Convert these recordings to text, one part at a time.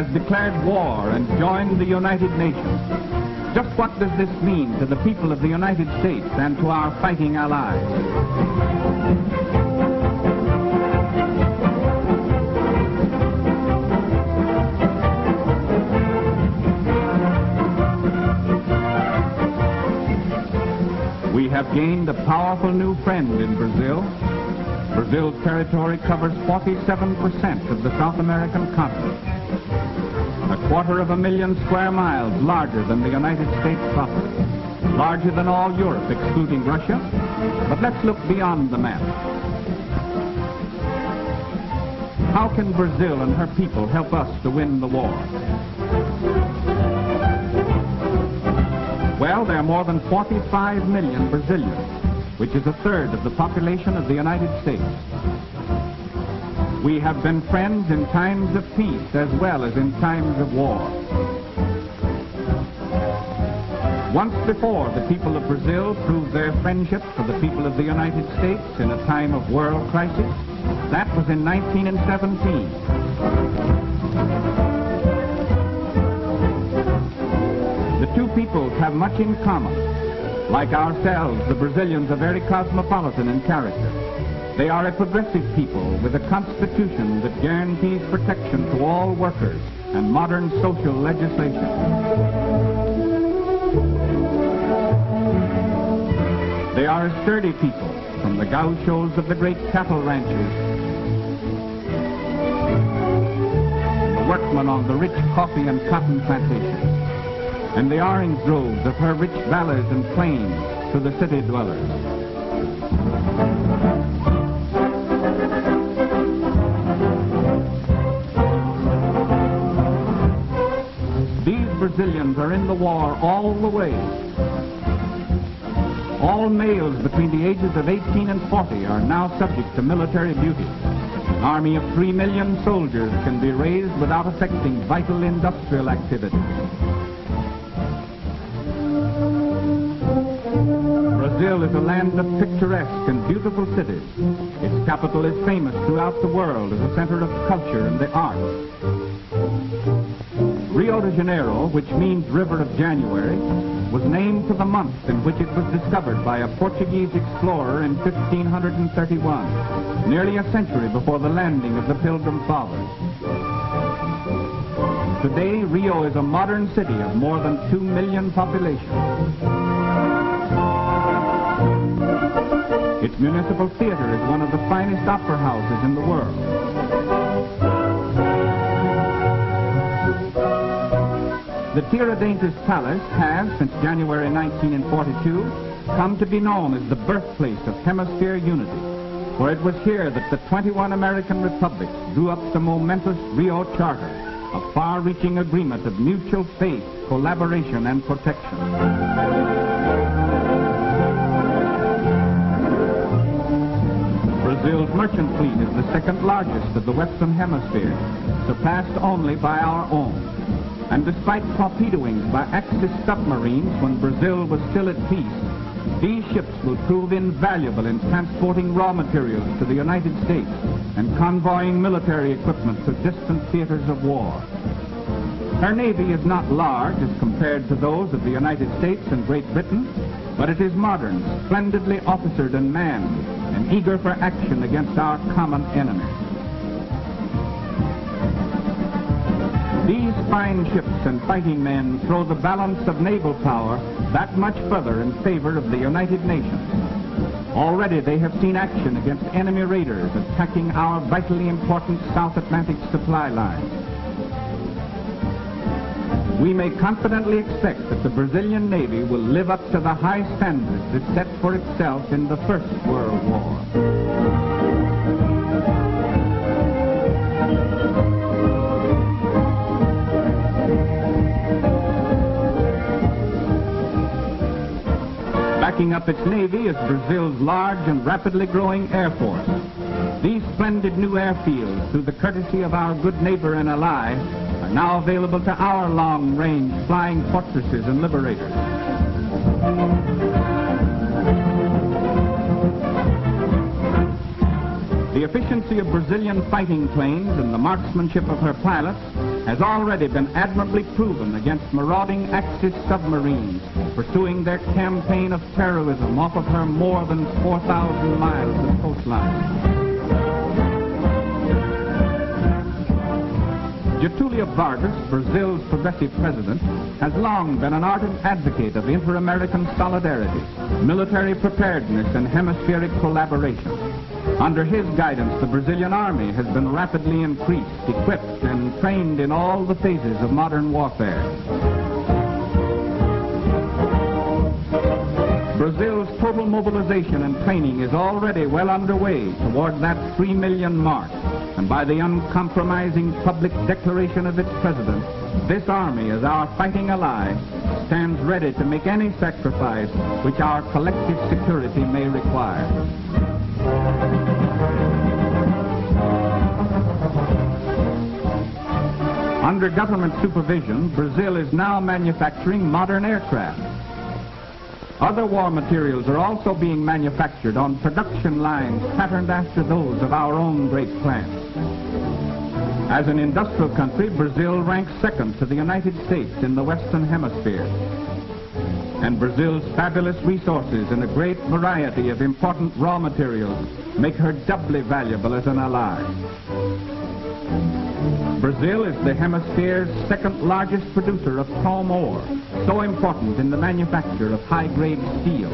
has declared war and joined the United Nations. Just what does this mean to the people of the United States and to our fighting allies? We have gained a powerful new friend in Brazil. Brazil's territory covers 47% of the South American continent. 250,000 square miles larger than the United States proper. Larger than all Europe, excluding Russia. But let's look beyond the map. How can Brazil and her people help us to win the war? Well, there are more than 45 million Brazilians, which is a third of the population of the United States. We have been friends in times of peace as well as in times of war. Once before, the people of Brazil proved their friendship for the people of the United States in a time of world crisis. That was in 1917. The two peoples have much in common. Like ourselves, the Brazilians are very cosmopolitan in character. They are a progressive people with a constitution that guarantees protection to all workers and modern social legislation. They are a sturdy people, from the gauchos of the great cattle ranchers, the workmen on the rich coffee and cotton plantations, and the orange groves of her rich valleys and plains to the city dwellers. These Brazilians are in the war all the way. All males between the ages of 18 and 40 are now subject to military duty. An army of 3 million soldiers can be raised without affecting vital industrial activity. Brazil is a land of picturesque and beautiful cities. Its capital is famous throughout the world as a center of culture and the arts. Rio de Janeiro, which means River of January, was named for the month in which it was discovered by a Portuguese explorer in 1531, nearly a century before the landing of the Pilgrim Fathers. Today, Rio is a modern city of more than 2 million population. Its municipal theater is one of the finest opera houses in the world. The Tiradentes Palace has, since January 1942, come to be known as the birthplace of hemisphere unity, for it was here that the 21 American republics drew up the momentous Rio Charter, a far-reaching agreement of mutual faith, collaboration, and protection. Brazil's merchant fleet is the second largest of the Western Hemisphere, surpassed only by our own. And despite torpedoing by Axis submarines when Brazil was still at peace, these ships will prove invaluable in transporting raw materials to the United States and convoying military equipment to distant theaters of war. Her navy is not large as compared to those of the United States and Great Britain, but it is modern, splendidly officered and manned, and eager for action against our common enemy. These fine ships and fighting men throw the balance of naval power that much further in favor of the United Nations. Already they have seen action against enemy raiders attacking our vitally important South Atlantic supply lines. We may confidently expect that the Brazilian Navy will live up to the high standards it set for itself in the First World War. Backing up its navy is Brazil's large and rapidly growing air force. These splendid new airfields, through the courtesy of our good neighbor and ally, are now available to our long-range flying fortresses and liberators. The efficiency of Brazilian fighting planes and the marksmanship of her pilots has already been admirably proven against marauding Axis submarines pursuing their campaign of terrorism off of her more than 4,000 miles of coastline. Getulio Vargas, Brazil's progressive president, has long been an ardent advocate of inter-American solidarity, military preparedness, and hemispheric collaboration. Under his guidance, the Brazilian army has been rapidly increased, equipped, and trained in all the phases of modern warfare. Brazil's total mobilization and training is already well underway toward that 3 million mark. And by the uncompromising public declaration of its president, this army, as our fighting ally, stands ready to make any sacrifice which our collective security may require. Under government supervision, Brazil is now manufacturing modern aircraft. Other war materials are also being manufactured on production lines patterned after those of our own great plants. As an industrial country, Brazil ranks second to the United States in the Western Hemisphere. And Brazil's fabulous resources and a great variety of important raw materials make her doubly valuable as an ally. Brazil is the hemisphere's second largest producer of chrome ore, so important in the manufacture of high-grade steel.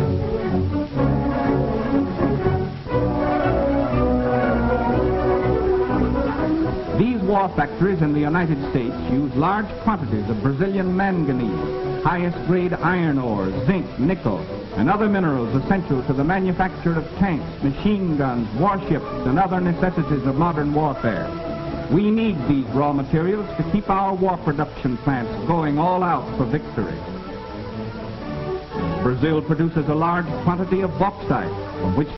These war factories in the United States use large quantities of Brazilian manganese, highest-grade iron ore, zinc, nickel, and other minerals essential to the manufacture of tanks, machine guns, warships, and other necessities of modern warfare. We need these raw materials to keep our war production plants going all out for victory. Brazil produces a large quantity of bauxite, from which